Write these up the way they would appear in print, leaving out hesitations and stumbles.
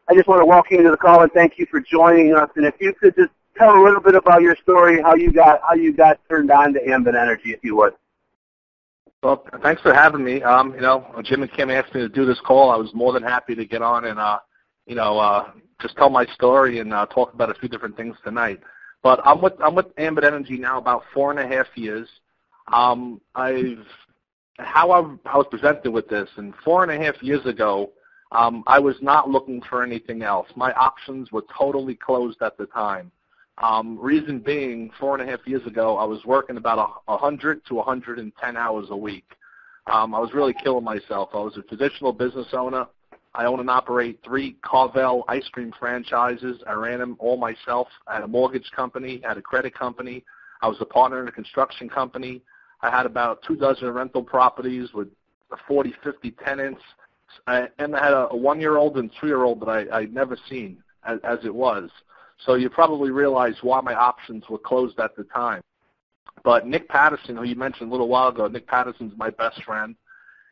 I just want to welcome you to the call and thank you for joining us. And if you could just tell a little bit about your story, how you got turned on to Ambit Energy, if you would. Well, thanks for having me. When Jim and Kim asked me to do this call, I was more than happy to get on and, just tell my story and talk about a few different things tonight. But I'm with Ambit Energy now about 4.5 years. How I was presented with this, and 4.5 years ago, I was not looking for anything else. My options were totally closed at the time. Reason being, 4.5 years ago, I was working about 100 to 110 hours a week. I was really killing myself. I was a traditional business owner. I own and operate 3 Carvel ice cream franchises. I ran them all myself. I had a mortgage company, I had a credit company. I was a partner in a construction company. I had about 24 rental properties with 40, 50 tenants. And I had a 1-year-old and 3-year-old that I'd never seen as it was. So you probably realize why my options were closed at the time. But Nick Patterson, who you mentioned a little while ago, Nick Patterson's my best friend.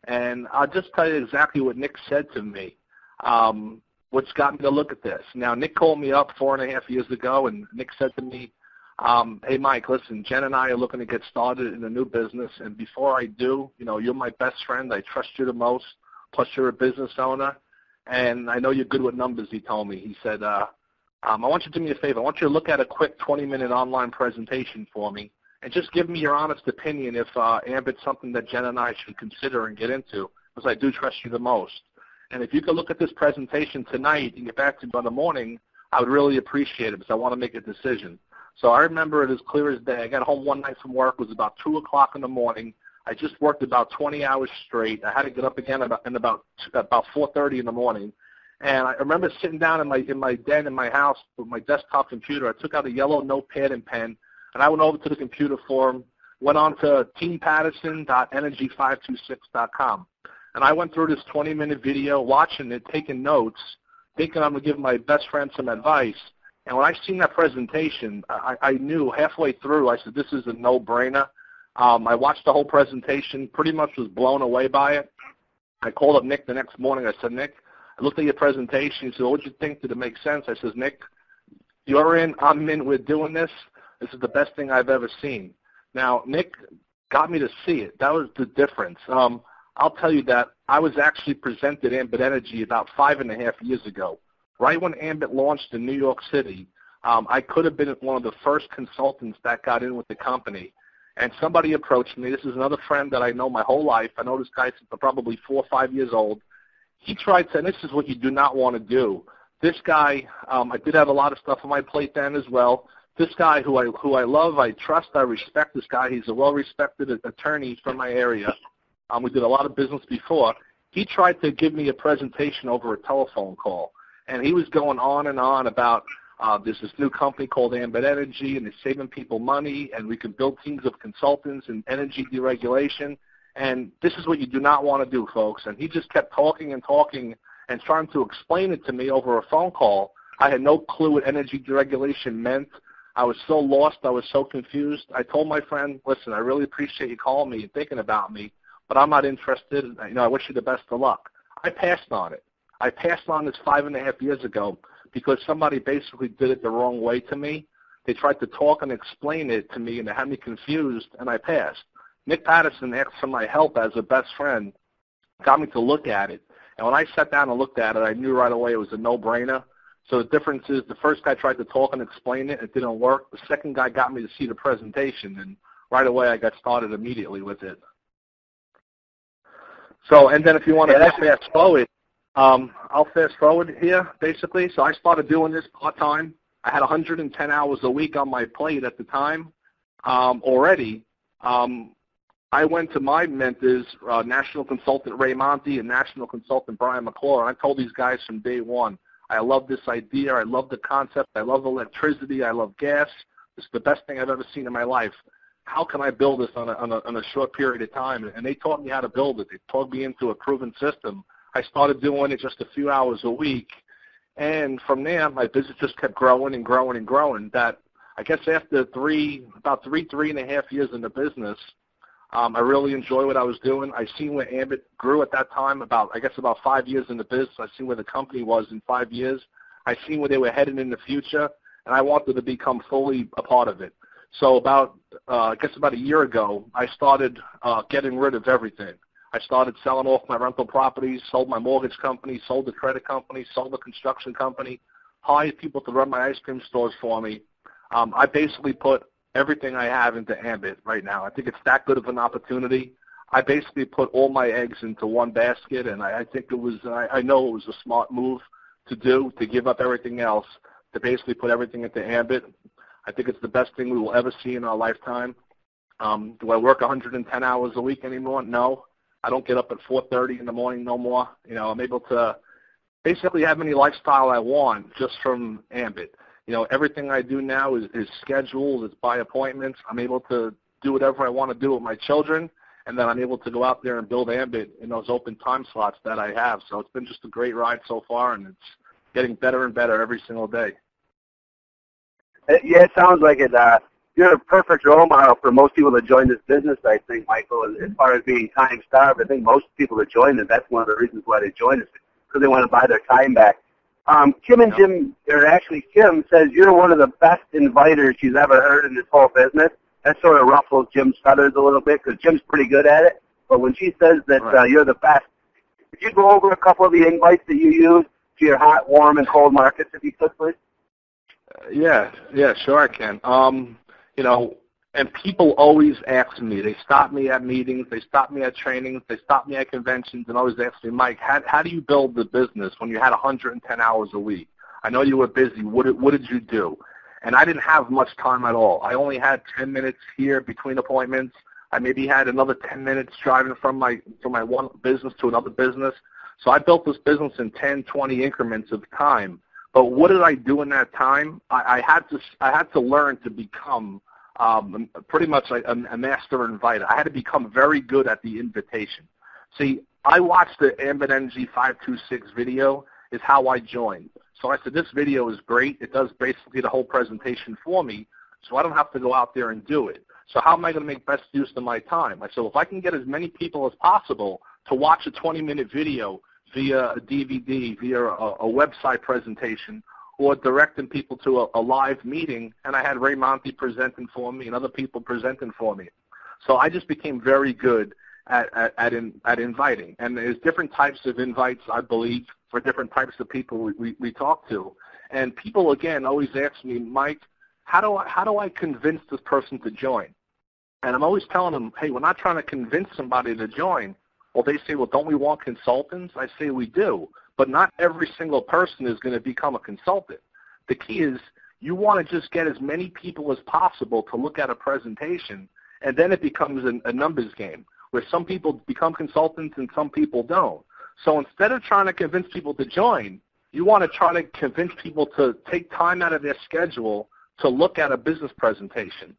And I'll just tell you exactly what Nick said to me, which got me to look at this. Now, Nick called me up 4.5 years ago, and Nick said to me, hey, Mike, listen, Jen and I are looking to get started in a new business, and before I do, you're my best friend. I trust you the most, plus you're a business owner, and I know you're good with numbers, he told me. He said, I want you to do me a favor. I want you to look at a quick 20-minute online presentation for me, and just give me your honest opinion if Ambit's something that Jen and I should consider and get into, because I do trust you the most. And if you could look at this presentation tonight and get back to me in the morning, I would really appreciate it because I want to make a decision. So I remember it as clear as day. I got home one night from work. It was about 2 o'clock in the morning. I just worked about 20 hours straight. I had to get up again about 4:30 in the morning. And I remember sitting down in my den in my house with my desktop computer. I took out a yellow notepad and pen, and I went over to the computer forum, went on to teampatterson.energy526.com. And I went through this 20-minute video, watching it, taking notes, thinking I'm going to give my best friend some advice. And when I seen that presentation, I knew halfway through, I said, this is a no-brainer. I watched the whole presentation, pretty much was blown away by it. I called up Nick the next morning. I said, Nick, I looked at your presentation. He said, what did you think? Did it make sense? I said, Nick, you're in, I'm in, we're doing this. This is the best thing I've ever seen. Now, Nick got me to see it. That was the difference. I'll tell you that I was actually presented Ambit Energy about 5.5 years ago. Right when Ambit launched in New York City, I could have been one of the first consultants that got in with the company. And somebody approached me. This is another friend that I know my whole life. I know this guy since probably 4 or 5 years old. He tried to, and this is what you do not want to do. This guy, I did have a lot of stuff on my plate then as well. This guy who I love, I trust, I respect this guy. He's a well-respected attorney from my area. We did a lot of business before. He tried to give me a presentation over a telephone call. And he was going on and on about there's this new company called Ambit Energy, and they're saving people money, and we can build teams of consultants in energy deregulation. And this is what you do not want to do, folks. And he just kept talking and talking and trying to explain it to me over a phone call. I had no clue what energy deregulation meant. I was so lost. I was so confused. I told my friend, listen, I really appreciate you calling me and thinking about me, but I'm not interested. I wish you the best of luck. I passed on it. I passed on this 5.5 years ago because somebody basically did it the wrong way to me. They tried to talk and explain it to me, and they had me confused, and I passed. Nick Patterson asked for my help as a best friend, got me to look at it. And when I sat down and looked at it, I knew right away it was a no-brainer. So the difference is the first guy tried to talk and explain it. It didn't work. The second guy got me to see the presentation, and right away I got started immediately with it. So, and then if you want to fast forward, I'll fast forward here, basically. So I started doing this part-time. I had 110 hours a week on my plate at the time already. I went to my mentors, national consultant Ray Monty and national consultant Brian McClure, and I told these guys from day one, I love this idea. I love the concept. I love electricity. I love gas. This is the best thing I've ever seen in my life. How can I build this on a short period of time? And they taught me how to build it. They taught me into a proven system. I started doing it just a few hours a week. And from there, my business just kept growing and growing and growing. That I guess after about 3.5 years in the business, I really enjoy what I was doing. I seen where Ambit grew at that time, about 5 years in the business. I seen where the company was in 5 years. I seen where they were headed in the future, and I wanted to become fully a part of it. So about a year ago, I started getting rid of everything. I started selling off my rental properties, sold my mortgage company, sold the credit company, sold the construction company, hired people to run my ice cream stores for me. I basically put everything I have into Ambit right now. I think it's that good of an opportunity. I basically put all my eggs into one basket, and I think it was, I know it was a smart move to do, to give up everything else, to basically put everything into Ambit. I think it's the best thing we will ever see in our lifetime. Do I work 110 hours a week anymore? No. I don't get up at 4:30 in the morning no more. You know, I'm able to basically have any lifestyle I want just from Ambit. You know, everything I do now is scheduled, it's by appointments. I'm able to do whatever I want to do with my children, and then I'm able to go out there and build Ambit in those open time slots that I have. So it's been just a great ride so far, and it's getting better and better every single day. Yeah, it sounds like it. You're a perfect role model for most people that join this business, I think, Michael, as far as being time-starved. I think most people that join it, that's one of the reasons why they join us, because they want to buy their time back. Kim and Jim, or actually Kim, says you're one of the best inviters she's ever heard in this whole business. That sort of ruffles Jim's feathers a little bit, because Jim's pretty good at it. But when she says that you're the best, could you go over a couple of the invites that you use to your hot, warm, and cold markets, if you could, please? Yeah, sure I can. You know, and people always ask me. They stop me at meetings. They stop me at trainings. They stop me at conventions and always ask me, Mike, how do you build the business when you had 110 hours a week? I know you were busy. What did you do? And I didn't have much time at all. I only had 10 minutes here between appointments. I maybe had another 10 minutes driving from my one business to another business. So I built this business in 10, 20 increments of time. But what did I do in that time? I had to learn to become pretty much a master inviter. I had to become very good at the invitation. See, I watched the Ambit NG 526 video is how I joined. So I said, this video is great. It does basically the whole presentation for me, so I don't have to go out there and do it. So how am I going to make best use of my time? I said, if I can get as many people as possible to watch a 20-minute video via a DVD, via a website presentation, or directing people to a live meeting, and I had Ray Monty presenting for me and other people presenting for me. So I just became very good at inviting. And there's different types of invites, I believe, for different types of people we talk to. And people, again, always ask me, Mike, how do I convince this person to join? And I'm always telling them, hey, we're not trying to convince somebody to join. Well, they say, well, don't we want consultants? I say we do. But not every single person is going to become a consultant. The key is you want to just get as many people as possible to look at a presentation, and then it becomes a numbers game where some people become consultants and some people don't. So instead of trying to convince people to join, you want to try to convince people to take time out of their schedule to look at a business presentation.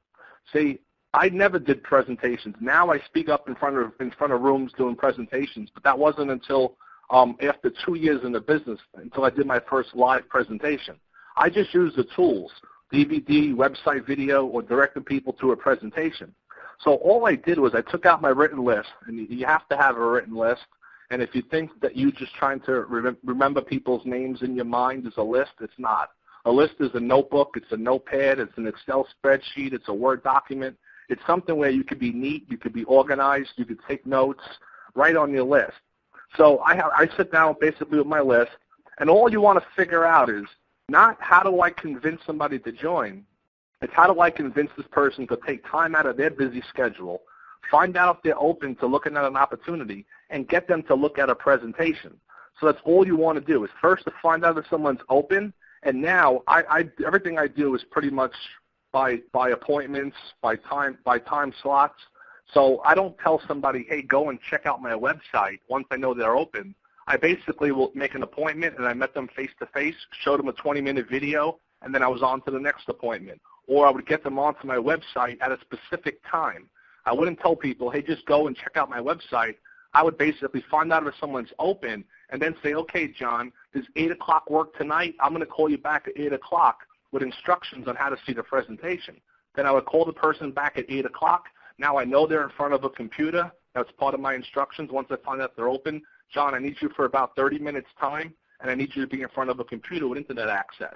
See, I never did presentations. Now I speak up in front of rooms doing presentations, but that wasn't until after 2 years in the business, until I did my first live presentation. I just used the tools, DVD, website video, or directed people to a presentation. So all I did was I took out my written list, and you have to have a written list. And if you think that you just trying to remember people's names in your mind is a list, it's not. A list is a notebook, it's a notepad, it's an Excel spreadsheet, it's a Word document. It's something where you could be neat, you could be organized, you could take notes right on your list. So I sit down basically with my list, and all you want to figure out is not how do I convince somebody to join, it's how do I convince this person to take time out of their busy schedule, find out if they're open to looking at an opportunity, and get them to look at a presentation. So that's all you want to do is first to find out if someone's open, and now everything I do is pretty much by appointments, by time slots. So I don't tell somebody, hey, go and check out my website once I know they're open. I basically will make an appointment, and I met them face-to-face, showed them a 20-minute video, and then I was on to the next appointment. Or I would get them onto my website at a specific time. I wouldn't tell people, hey, just go and check out my website. I would basically find out if someone's open and then say, okay, John, does 8 o'clock work tonight? I'm going to call you back at 8 o'clock with instructions on how to see the presentation. Then I would call the person back at 8 o'clock. Now I know they're in front of a computer. That's part of my instructions. Once I find out they're open, John, I need you for about 30 minutes time, and I need you to be in front of a computer with internet access.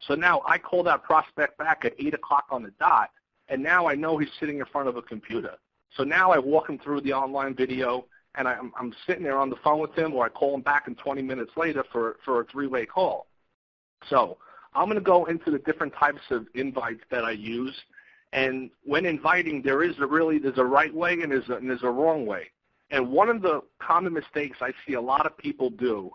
So now I call that prospect back at 8 o'clock on the dot, and now I know he's sitting in front of a computer. So now I walk him through the online video, and I'm sitting there on the phone with him, or I call him back in 20 minutes later for a three-way call. So I'm going to go into the different types of invites that I use. And when inviting, there's a right way and there's a wrong way. And one of the common mistakes I see a lot of people do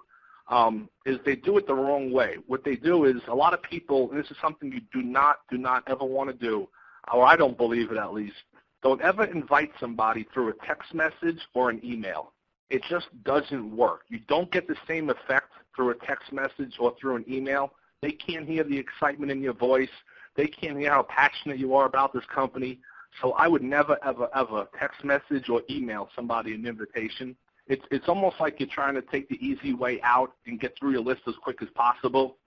is they do it the wrong way. What they do is a lot of people, and this is something you do not ever want to do, or I don't believe it at least, don't ever invite somebody through a text message or an email. It just doesn't work. You don't get the same effect through a text message or through an email. They can't hear the excitement in your voice. They can't hear how passionate you are about this company. So I would never, ever, ever text message or email somebody an invitation. It's almost like you're trying to take the easy way out and get through your list as quick as possible.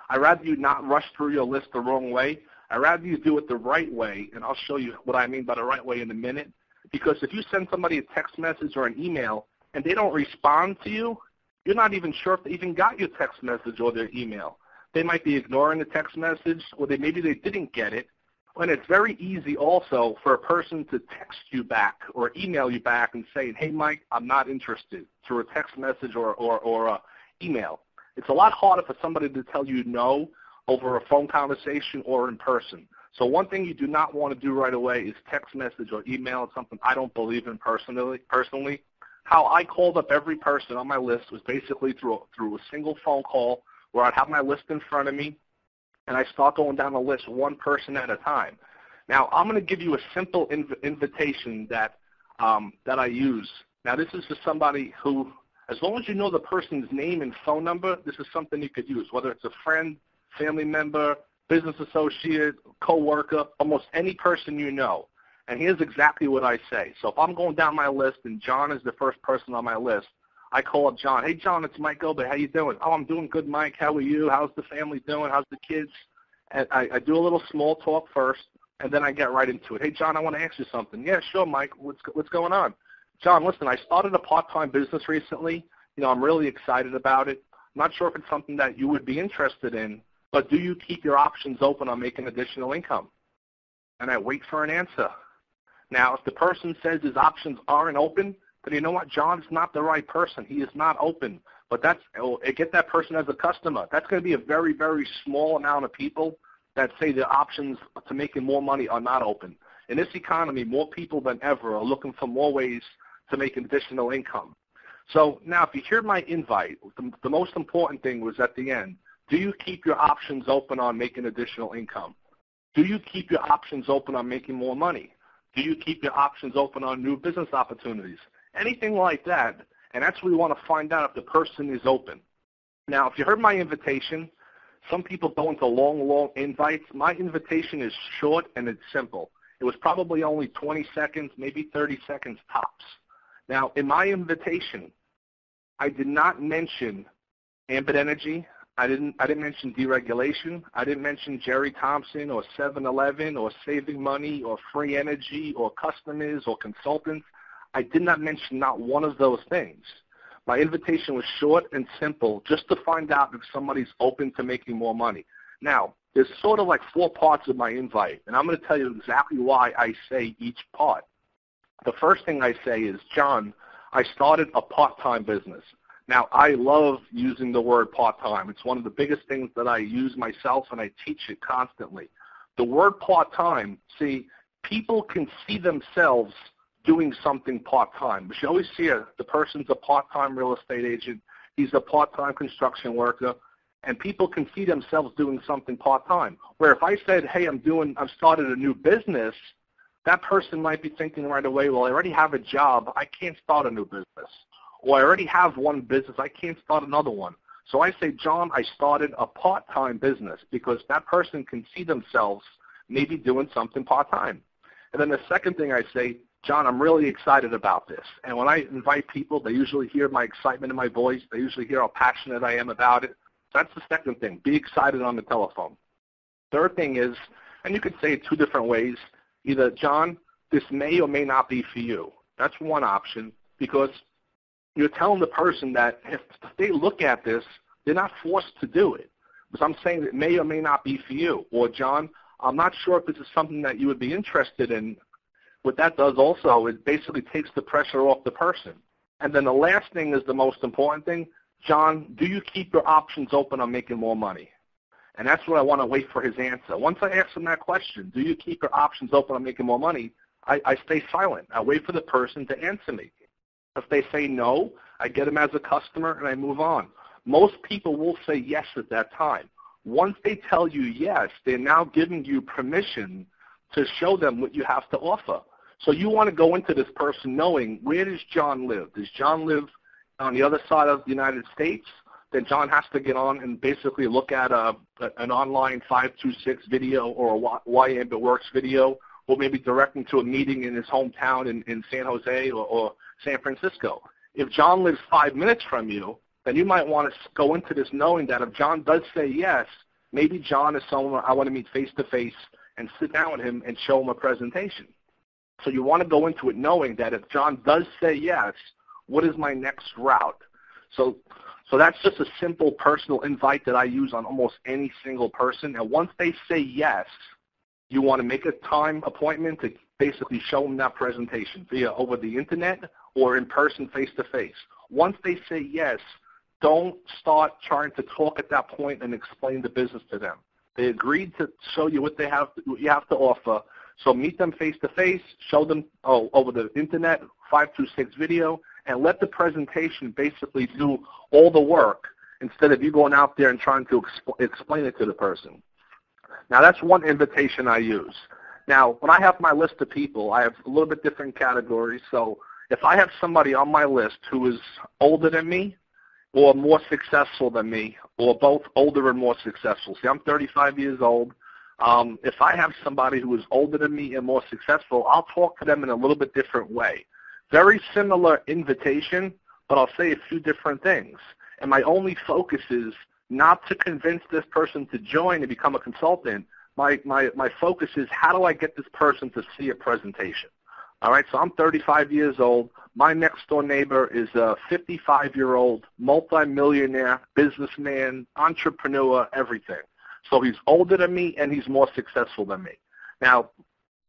I'd rather you not rush through your list the wrong way. I'd rather you do it the right way, and I'll show you what I mean by the right way in a minute. Because if you send somebody a text message or an email and they don't respond to you, you're not even sure if they even got your text message or their email. They might be ignoring the text message, or maybe they didn't get it. And it's very easy also for a person to text you back or email you back and say, hey, Mike, I'm not interested, through a text message or email. It's a lot harder for somebody to tell you no over a phone conversation or in person. So one thing you do not want to do right away is text message or email. It's something I don't believe in personally. How I called up every person on my list was basically through a single phone call where I'd have my list in front of me, and I start going down the list one person at a time. Now, I'm going to give you a simple invitation that I use. Now, this is for somebody who, as long as you know the person's name and phone number, this is something you could use, whether it's a friend, family member, business associate, coworker, almost any person you know. And here's exactly what I say. So if I'm going down my list and John is the first person on my list, I call up John. Hey, John, it's Mike Obay. How you doing? Oh, I'm doing good, Mike. How are you? How's the family doing? How's the kids? And I do a little small talk first, and then I get right into it. Hey, John, I want to ask you something. Yeah, sure, Mike. What's going on? John, listen, I started a part-time business recently. I'm really excited about it. I'm not sure if it's something that you would be interested in, but do you keep your options open on making additional income? And I wait for an answer. Now, if the person says his options aren't open, then you know what? John's not the right person. He is not open. But get that person as a customer. That's going to be a very, very small amount of people that say their options to making more money are not open. In this economy, more people than ever are looking for more ways to make additional income. So now if you hear my invite, the most important thing was at the end. Do you keep your options open on making additional income? Do you keep your options open on making more money? Do you keep your options open on new business opportunities? Anything like that, and that's what we want to find out if the person is open. Now, if you heard my invitation, some people go into long invites. My invitation is short and it's simple. It was probably only 20 seconds, maybe 30 seconds tops. Now, in my invitation, I did not mention Ambit Energy. I didn't mention deregulation. I didn't mention Jerry Thompson or 7-Eleven or saving money or free energy or customers or consultants. I did not mention not one of those things. My invitation was short and simple, just to find out if somebody's open to making more money. Now, there's sort of like 4 parts of my invite, and I'm going to tell you exactly why I say each part. The first thing I say is, John, I started a part-time business. Now, I love using the word part-time. It's one of the biggest things that I use myself, and I teach it constantly. The word part-time, see, people can see themselves doing something part-time. But you always see the person's a part-time real estate agent. He's a part-time construction worker. And people can see themselves doing something part-time. Where if I said, hey, I've started a new business, that person might be thinking right away, well, I already have a job. I can't start a new business. Or I already have one business. I can't start another one. So I say, John, I started a part-time business, because that person can see themselves maybe doing something part-time. And then the second thing I say, John, I'm really excited about this. And when I invite people, they usually hear my excitement in my voice. They usually hear how passionate I am about it. So that's the second thing. Be excited on the telephone. Third thing is, and you could say it 2 different ways, either, John, this may or may not be for you. That's one option, because you're telling the person that if they look at this, they're not forced to do it. Because I'm saying it may or may not be for you. Or, John, I'm not sure if this is something that you would be interested in. What that does also, it basically takes the pressure off the person. And then the last thing is the most important thing. John, do you keep your options open on making more money? And that's what I want to wait for his answer. Once I ask him that question, do you keep your options open on making more money, I stay silent. I wait for the person to answer me. If they say no, I get them as a customer and I move on. Most people will say yes at that time. Once they tell you yes, they're now giving you permission to show them what you have to offer. So you want to go into this person knowing, where does John live? Does John live on the other side of the United States? Then John has to get on and basically look at an online 526 video or a Why Ambit Works video, or maybe direct him to a meeting in his hometown in San Jose or San Francisco. If John lives 5 minutes from you, then you might want to go into this knowing that if John does say yes, maybe John is someone I want to meet face-to-face and sit down with him and show him a presentation. So you want to go into it knowing that if John does say yes, what is my next route? So that's just a simple personal invite that I use on almost any single person. And once they say yes, you want to make a time appointment to basically show them that presentation via over the internet or in person face-to-face. Once they say yes, don't start trying to talk at that point and explain the business to them. They agreed to show you what you have to offer. So meet them face-to-face, show them over the internet, 526 video, and let the presentation basically do all the work instead of you going out there and trying to explain it to the person. Now, that's one invitation I use. Now, when I have my list of people, I have a little bit different categories. So if I have somebody on my list who is older than me or more successful than me, or both older and more successful. See, I'm 35 years old. If I have somebody who is older than me and more successful, I'll talk to them in a little bit different way. Very similar invitation, but I'll say a few different things. And my only focus is not to convince this person to join and become a consultant. My focus is, how do I get this person to see a presentation? All right, so I'm 35 years old. My next door neighbor is a 55-year-old multimillionaire, businessman, entrepreneur, everything. So he's older than me and he's more successful than me. Now,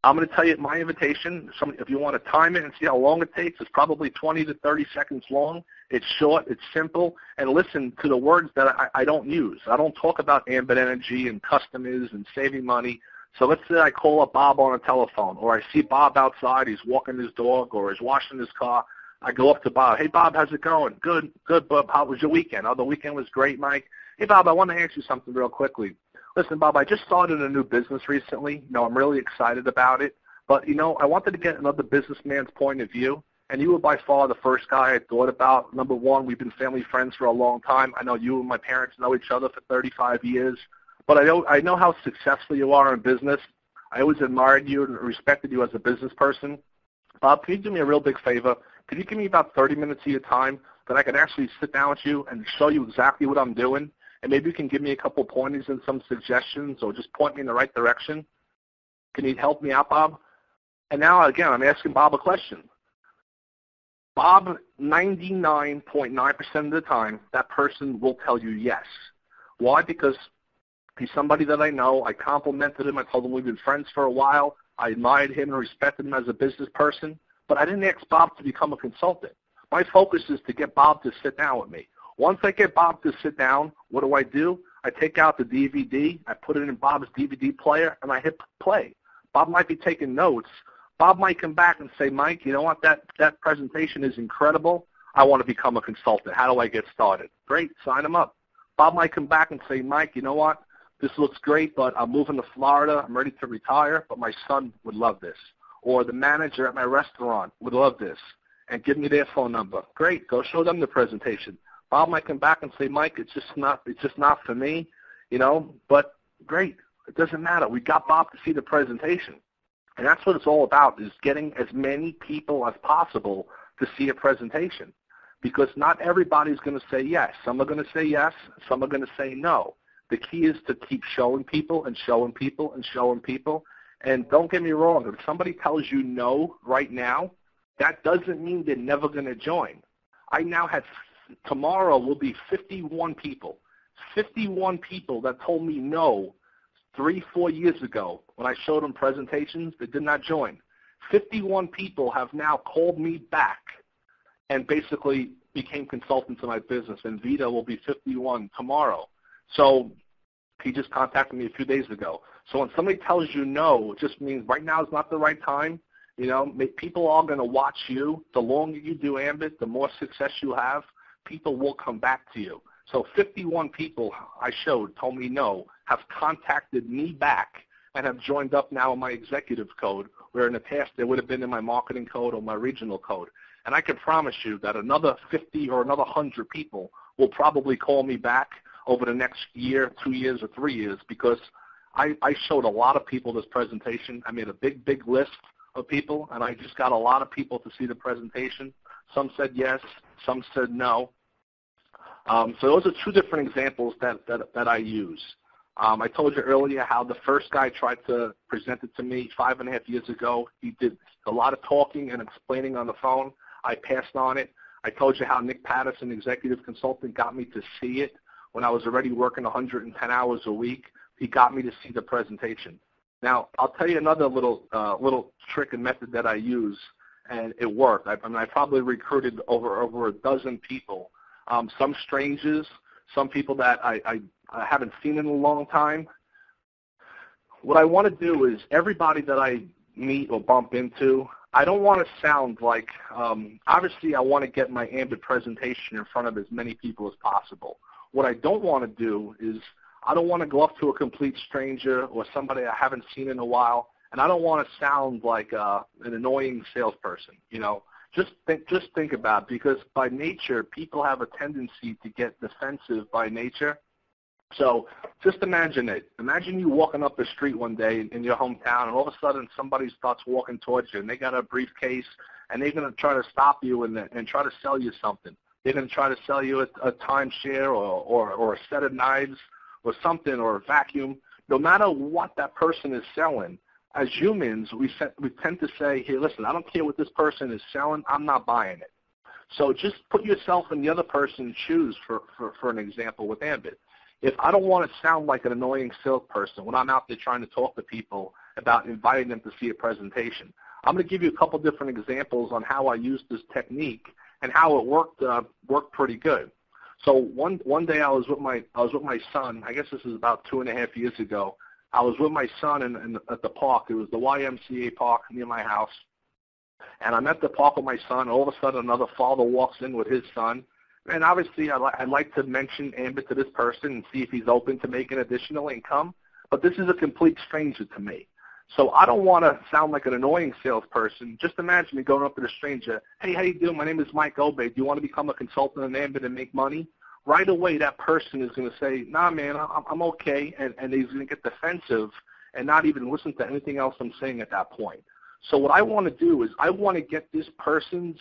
I'm going to tell you my invitation. If you want to time it and see how long it takes, it's probably 20 to 30 seconds long. It's short, it's simple, and listen to the words that I don't use. I don't talk about Ambit Energy and customers and saving money. So let's say I call up Bob on a telephone, or I see Bob outside, he's walking his dog, or he's washing his car. I go up to Bob. Hey, Bob, how's it going? Good, Bob. How was your weekend? Oh, the weekend was great, Mike. Hey, Bob, I want to ask you something real quickly. Listen, Bob, I just started a new business recently. I'm really excited about it. But, I wanted to get another businessman's point of view, and you were by far the first guy I thought about. Number one, we've been family friends for a long time. I know you and my parents know each other for 35 years. But I know how successful you are in business. I always admired you and respected you as a business person. Bob, can you do me a real big favor? Could you give me about 30 minutes of your time that I can actually sit down with you and show you exactly what I'm doing? And maybe you can give me a couple pointers and some suggestions, or just point me in the right direction. Can you help me out, Bob? And now, again, I'm asking Bob a question. Bob, 99.9% of the time, that person will tell you yes. Why? Because he's somebody that I know. I complimented him. I told him we've been friends for a while. I admired him and respected him as a business person. But I didn't ask Bob to become a consultant. My focus is to get Bob to sit down with me. Once I get Bob to sit down, what do? I take out the DVD, I put it in Bob's DVD player, and I hit play. Bob might be taking notes. Bob might come back and say, Mike, you know what, that presentation is incredible. I want to become a consultant. How do I get started? Great, sign him up. Bob might come back and say, Mike, you know what, this looks great, but I'm moving to Florida. I'm ready to retire, but my son would love this. Or the manager at my restaurant would love this, and give me their phone number. Great, go show them the presentation. Bob might come back and say, Mike, it's just not for me, but great. It doesn't matter. We got Bob to see the presentation. And that's what it's all about, is getting as many people as possible to see a presentation. Because not everybody's going to say yes. Some are going to say yes. Some are going to say no. The key is to keep showing people and showing people and showing people. And don't get me wrong, if somebody tells you no right now, that doesn't mean they're never going to join. I now have, tomorrow will be 51 people that told me no 3-4 years ago when I showed them presentations that did not join. 51 people have now called me back and basically became consultants in my business, and Vito will be 51 tomorrow. So he just contacted me a few days ago. So when somebody tells you no, it just means right now is not the right time. You know, people are going to watch you. The longer you do Ambit, the more success you have, people will come back to you. So 51 people I showed told me no, have contacted me back and have joined up now in my executive code, where in the past they would have been in my marketing code or my regional code. And I can promise you that another 50 or another 100 people will probably call me back over the next year, 2 years, or 3 years, because I showed a lot of people this presentation. I made a big list of people, and I just got a lot of people to see the presentation. Some said yes, some said no. So those are two different examples that I use. I told you earlier how the first guy tried to present it to me 5.5 years ago. He did a lot of talking and explaining on the phone. I passed on it. I told you how Nick Patterson, executive consultant, got me to see it when I was already working 110 hours a week. He got me to see the presentation. Now, I'll tell you another little trick and method that I use, and it worked. I probably recruited over a dozen people, some strangers, some people that I haven't seen in a long time. What I want to do is everybody that I meet or bump into, I don't want to sound like, obviously I want to get my Ambit presentation in front of as many people as possible. What I don't want to do is I don't want to go up to a complete stranger or somebody I haven't seen in a while, and I don't want to sound like an annoying salesperson. You know, just think about it, because by nature, people have a tendency to get defensive by nature. So just imagine it. Imagine you walking up the street one day in your hometown, and all of a sudden somebody starts walking towards you, and they got a briefcase, and they're going to try to stop you and try to sell you something. They're going to try to sell you a timeshare or a set of knives or something, or a vacuum. No matter what that person is selling, as humans, we tend to say, hey, listen, I don't care what this person is selling. I'm not buying it. So just put yourself in the other person's shoes for an example with Ambit. If I don't want to sound like an annoying salesperson when I'm out there trying to talk to people about inviting them to see a presentation, I'm going to give you a couple different examples on how I used this technique and how it worked pretty good. So one day I was with my son. I guess this is about 2.5 years ago. I was with my son at the park. It was the YMCA park near my house. And I'm at the park with my son. All of a sudden, another father walks in with his son. And obviously, I'd like to mention Ambit to this person and see if he's open to making additional income. But this is a complete stranger to me. So I don't want to sound like an annoying salesperson. Just imagine me going up to the stranger. Hey, how you doing? My name is Mike Obay. Do you want to become a consultant in Ambit and make money? Right away, that person is going to say, nah, man, I'm okay. And he's going to get defensive and not even listen to anything else I'm saying at that point. So what I want to do is I want to get this person's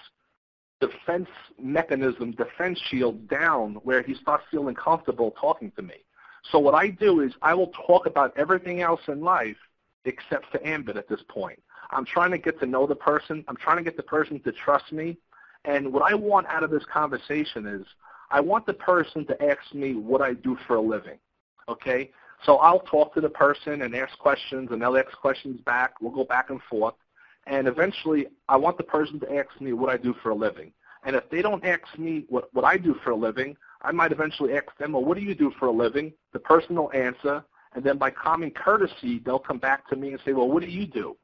defense mechanism, defense shield down where he starts feeling comfortable talking to me. So what I do is I will talk about everything else in life except for Ambit at this point. I'm trying to get to know the person. I'm trying to get the person to trust me. And what I want out of this conversation is I want the person to ask me what I do for a living, okay? So I'll talk to the person and ask questions, and they'll ask questions back. We'll go back and forth. And eventually, I want the person to ask me what I do for a living. And if they don't ask me what I do for a living, I might eventually ask them, well, what do you do for a living? The person will answer. And then by common courtesy, they'll come back to me and say, well, what do you do?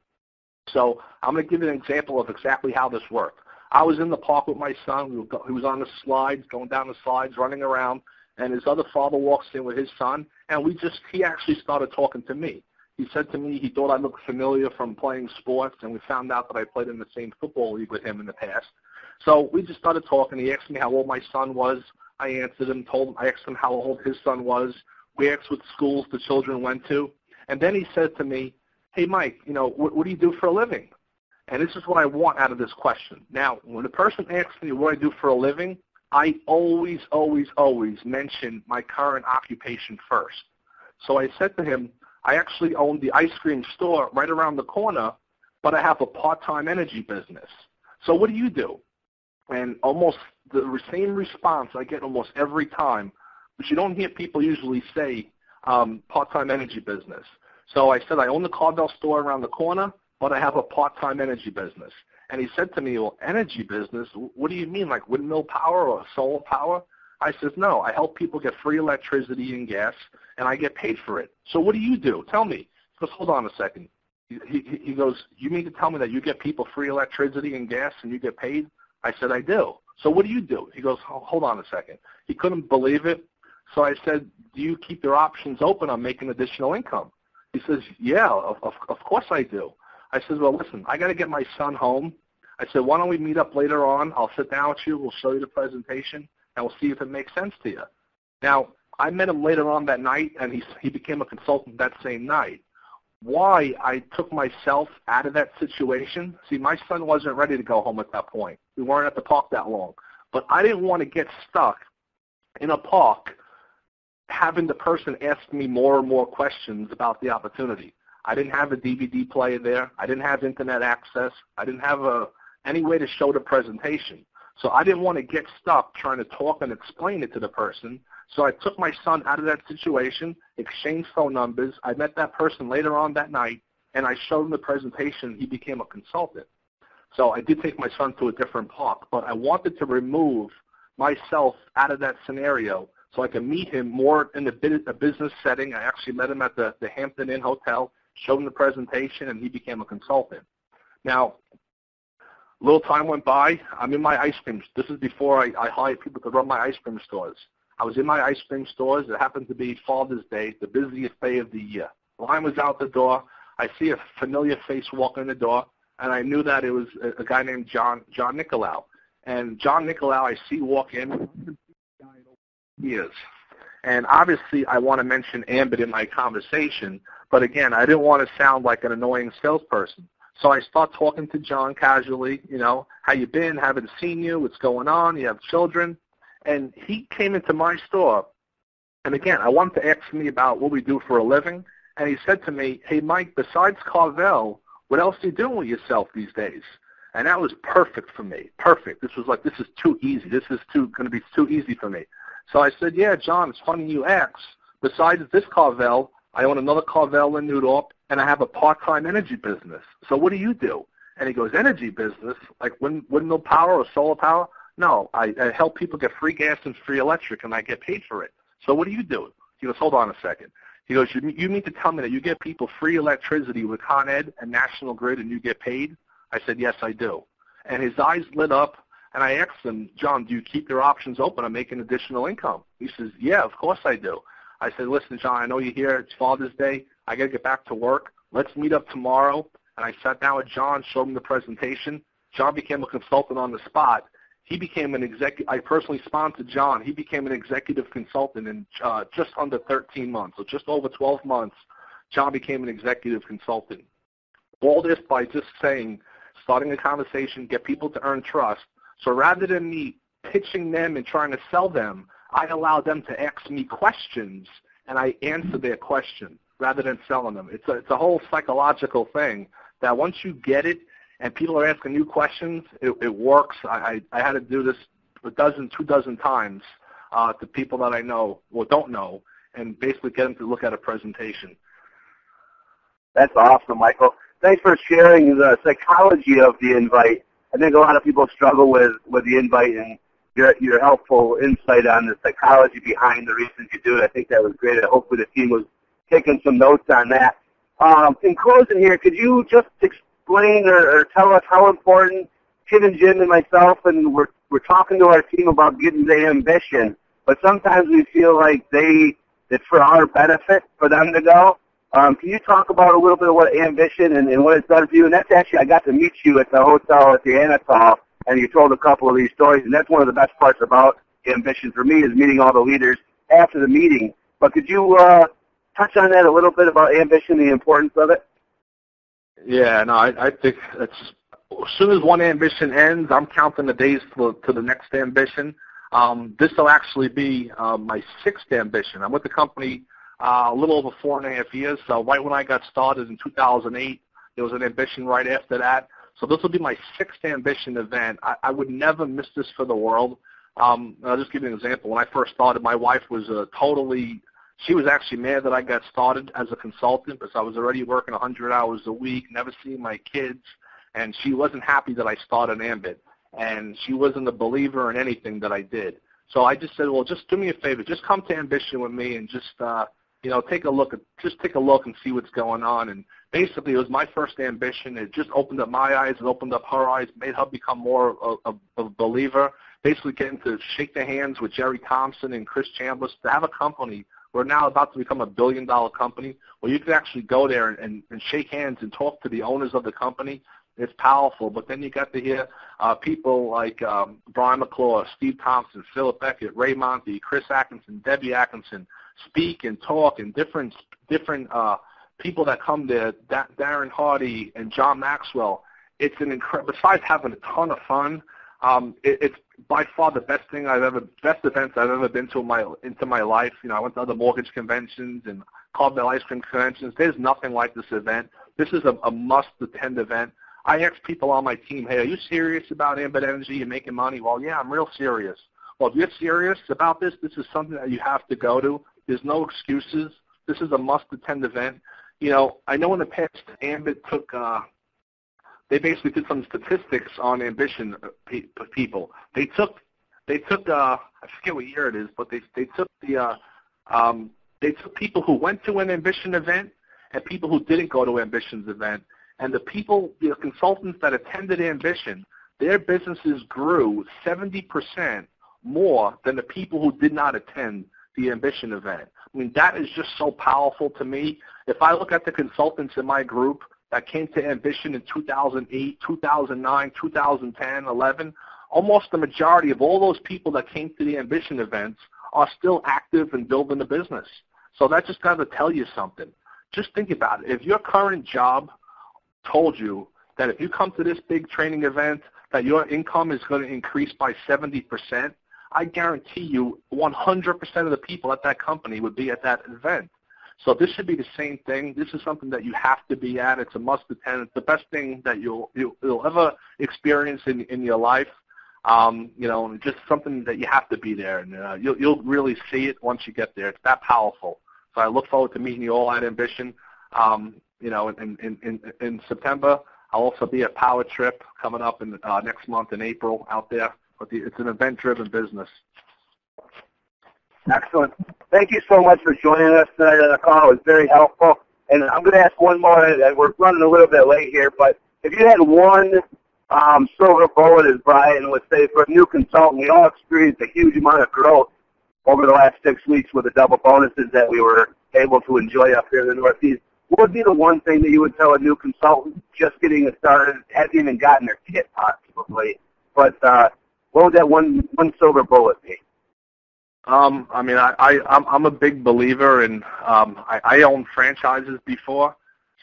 So I'm going to give you an example of exactly how this worked. I was in the park with my son. He was on the slides, going down the slides, running around. And his other father walks in with his son. And he actually started talking to me. He said to me he thought I looked familiar from playing sports, and we found out that I played in the same football league with him in the past. So we just started talking. He asked me how old my son was. I answered him, I asked him how old his son was. We asked what schools the children went to. And then he said to me, hey, Mike, what do you do for a living? And this is what I want out of this question. Now, when a person asks me what I do for a living, I always, always, always mention my current occupation first. So I said to him, I actually own the ice cream store right around the corner, but I have a part-time energy business. So what do you do? And almost the same response I get almost every time, but you don't hear people usually say part-time energy business. So I said, I own the Carvel store around the corner, but I have a part-time energy business. And he said to me, well, energy business, what do you mean, like windmill power or solar power? I says, no, I help people get free electricity and gas, and I get paid for it. So what do you do? Tell me. He goes, hold on a second. He goes, you mean to tell me that you get people free electricity and gas and you get paid? I said, I do. So what do you do? He goes, hold on a second. He couldn't believe it. So I said, do you keep your options open on making additional income? He says, yeah, of course I do. I said, well, listen, I got to get my son home. I said, why don't we meet up later on? I'll sit down with you. We'll show you the presentation, and we'll see if it makes sense to you. Now, I met him later on that night, and he became a consultant that same night. Why I took myself out of that situation, see, my son wasn't ready to go home at that point. We weren't at the park that long. But I didn't want to get stuck in a park having the person ask me more and more questions about the opportunity. I didn't have a DVD player there. I didn't have internet access. I didn't have any way to show the presentation. So I didn't want to get stuck trying to talk and explain it to the person. So I took my son out of that situation, exchanged phone numbers. I met that person later on that night, and I showed him the presentation. He became a consultant. So I did take my son to a different park, but I wanted to remove myself out of that scenario so I could meet him more in a business setting. I actually met him at the Hampton Inn Hotel, showed him the presentation, and he became a consultant. Now, a little time went by. I'm in my ice cream. This is before I hired people to run my ice cream stores. I was in my ice cream stores. It happened to be Father's Day, the busiest day of the year. Line was out the door. I see a familiar face walk in the door, and I knew that it was a guy named John Nicolau. And John Nicolau, I see walk in. Years. And obviously, I want to mention Ambit in my conversation, but again, I didn't want to sound like an annoying salesperson. So I start talking to John casually, how you been, haven't seen you, what's going on, you have children. And he came into my store, and again, I wanted to ask me about what we do for a living, and he said to me, hey, Mike, besides Carvel, what else are you doing with yourself these days? And that was perfect for me, perfect. This was like, this is too easy. This is going to be too easy for me. So I said, yeah, John, it's funny you ask. Besides this Carvel, I own another Carvel in New York, and I have a part-time energy business. So what do you do? And he goes, energy business? Like windmill power or solar power? No, I help people get free gas and free electric, and I get paid for it. So what do you do? He goes, hold on a second. He goes, you mean to tell me that you get people free electricity with Con Ed and National Grid and you get paid? I said, yes, I do. And his eyes lit up. And I asked him, John, do you keep your options open on making additional income? He says, yeah, of course I do. I said, listen, John, I know you're here. It's Father's Day. I got to get back to work. Let's meet up tomorrow. And I sat down with John, showed him the presentation. John became a consultant on the spot. He became an executive. I personally sponsored John. He became an executive consultant in just under 13 months, so just over 12 months. John became an executive consultant. All this by just saying, starting a conversation, get people to earn trust. So rather than me pitching them and trying to sell them, I allow them to ask me questions, and I answer their question rather than selling them. It's a whole psychological thing that once you get it and people are asking you questions, it works. I had to do this 2 dozen times to people that I know or don't know and basically get them to look at a presentation. That's awesome, Michael. Thanks for sharing the psychology of the invite. I think a lot of people struggle with the invite, and your helpful insight on the psychology behind the reasons you do it. I think that was great. Hopefully the team was taking some notes on that. In closing here, could you just explain or tell us how important Tim and Jim and myself, and we're talking to our team about getting the ambition, but sometimes we feel like it's for our benefit for them to go. Can you talk about a little bit of what ambition and what it's done for you? And that's actually, I got to meet you at the hotel at the Anatol, and you told a couple of these stories, and that's one of the best parts about ambition for me is meeting all the leaders after the meeting. But could you touch on that a little bit about ambition, the importance of it? Yeah, no, I think as soon as one ambition ends, I'm counting the days to the next ambition. This will actually be my 6th ambition. I'm with the company a little over 4.5 years. So right when I got started in 2008, there was an Ambition right after that. So this will be my 6th Ambition event. I would never miss this for the world. I'll just give you an example. When I first started, my wife was she was actually mad that I got started as a consultant because I was already working 100 hours a week, never seeing my kids, and she wasn't happy that I started Ambit. And she wasn't a believer in anything that I did. So I just said, well, just do me a favor. Just come to Ambition with me and just take a look and see what's going on. And basically, it was my first Ambition. It just opened up my eyes. It opened up her eyes, made her become more of a believer. Basically, getting to shake the hands with Jerry Thompson and Chris Chambliss to have a company. We're now about to become a billion-dollar company where you can actually go there and shake hands and talk to the owners of the company. It's powerful. But then you got to hear people like Brian McClure, Steve Thompson, Philip Beckett, Ray Monty, Chris Atkinson, Debbie Atkinson speak and talk, and different people that come there, Darren Hardy and John Maxwell. It's an incredible. Besides having a ton of fun, it's by far the best events I've ever been to into my life. I went to other mortgage conventions and Carvel ice cream conventions. There's nothing like this event. This is a must-attend event. I ask people on my team, hey, are you serious about Ambit Energy and making money? Well, yeah, I'm real serious. Well, if you're serious about this, this is something that you have to go to. There's no excuses. This is a must-attend event. I know in the past, Ambit took they basically did some statistics on Ambition people. They took I forget what year it is, but they took they took people who went to an Ambition event and people who didn't go to Ambition's event. And the consultants that attended Ambition, their businesses grew 70% more than the people who did not attend the Ambition event. I mean, that is just so powerful to me. If I look at the consultants in my group that came to Ambition in 2008, 2009, 2010, 11, almost the majority of all those people that came to the Ambition events are still active and building a business. So that just got to tell you something. Just think about it. If your current job told you that if you come to this big training event that your income is going to increase by 70%, I guarantee you 100% of the people at that company would be at that event. So this should be the same thing. This is something that you have to be at. It's a must-attend. It's the best thing that you'll ever experience in your life. And just something that you have to be there, and you'll really see it once you get there. It's that powerful. So I look forward to meeting you all at Ambition. In September, I'll also be at Power Trip coming up in next month in April out there. But it's an event-driven business. Excellent. Thank you so much for joining us tonight on the call. It was very helpful. And I'm going to ask one more, and we're running a little bit late here, but if you had one silver bullet, as Brian would say, for a new consultant, we all experienced a huge amount of growth over the last 6 weeks with the double bonuses that we were able to enjoy up here in the Northeast. What would be the one thing that you would tell a new consultant just getting started, hasn't even gotten their kit possibly, but what would that one silver bullet be? I'm a big believer in, I owned franchises before,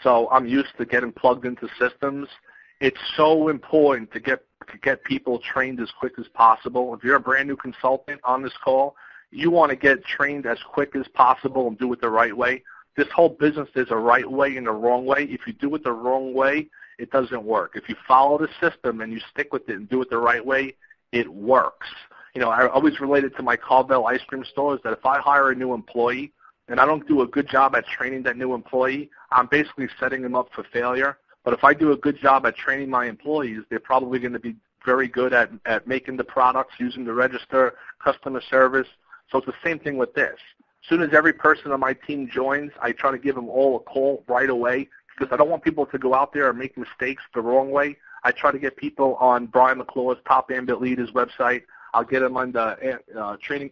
so I'm used to getting plugged into systems. It's so important to get people trained as quick as possible. If you're a brand new consultant on this call, you want to get trained as quick as possible and do it the right way. This whole business, there's a right way and a wrong way. If you do it the wrong way, it doesn't work. If you follow the system and you stick with it and do it the right way, it works. I always relate it to my Carvel ice cream stores that if I hire a new employee and I don't do a good job at training that new employee, I'm basically setting them up for failure. But if I do a good job at training my employees, they're probably going to be very good at making the products, using the register, customer service. So it's the same thing with this. As soon as every person on my team joins, I try to give them all a call right away because I don't want people to go out there and make mistakes the wrong way. I try to get people on Brian McClure's Top Ambit Leaders website. I'll get them on the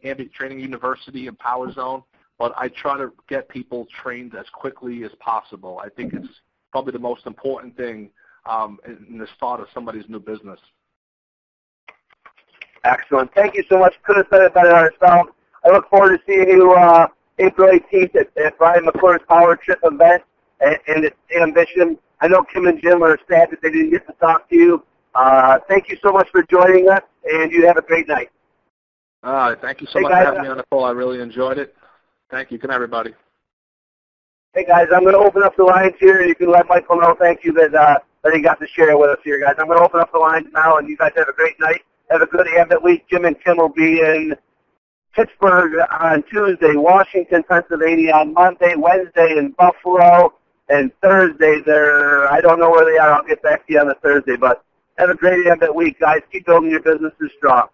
Ambit Training University and Power Zone. But I try to get people trained as quickly as possible. I think it's probably the most important thing in the start of somebody's new business. Excellent. Thank you so much. Could have said it better ourselves. I look forward to seeing you April 18th at Brian McClure's Power Trip event and at Ambition. I know Kim and Jim are sad that they didn't get to talk to you. Thank you so much for joining us, and you have a great night. Thank you so much for having me on the call. I really enjoyed it. Thank you. Good night, everybody. Hey, guys, I'm going to open up the lines here. You can let Michael know. Thank you that he got to share with us here, guys. I'm going to open up the lines now, and you guys have a great night. Have a good Ambit week. Jim and Kim will be in Pittsburgh on Tuesday, Washington, Pennsylvania on Monday, Wednesday in Buffalo, and Thursday I don't know where they are. I'll get back to you on the Thursday, but have a great Ambit week, guys. Keep building your businesses strong.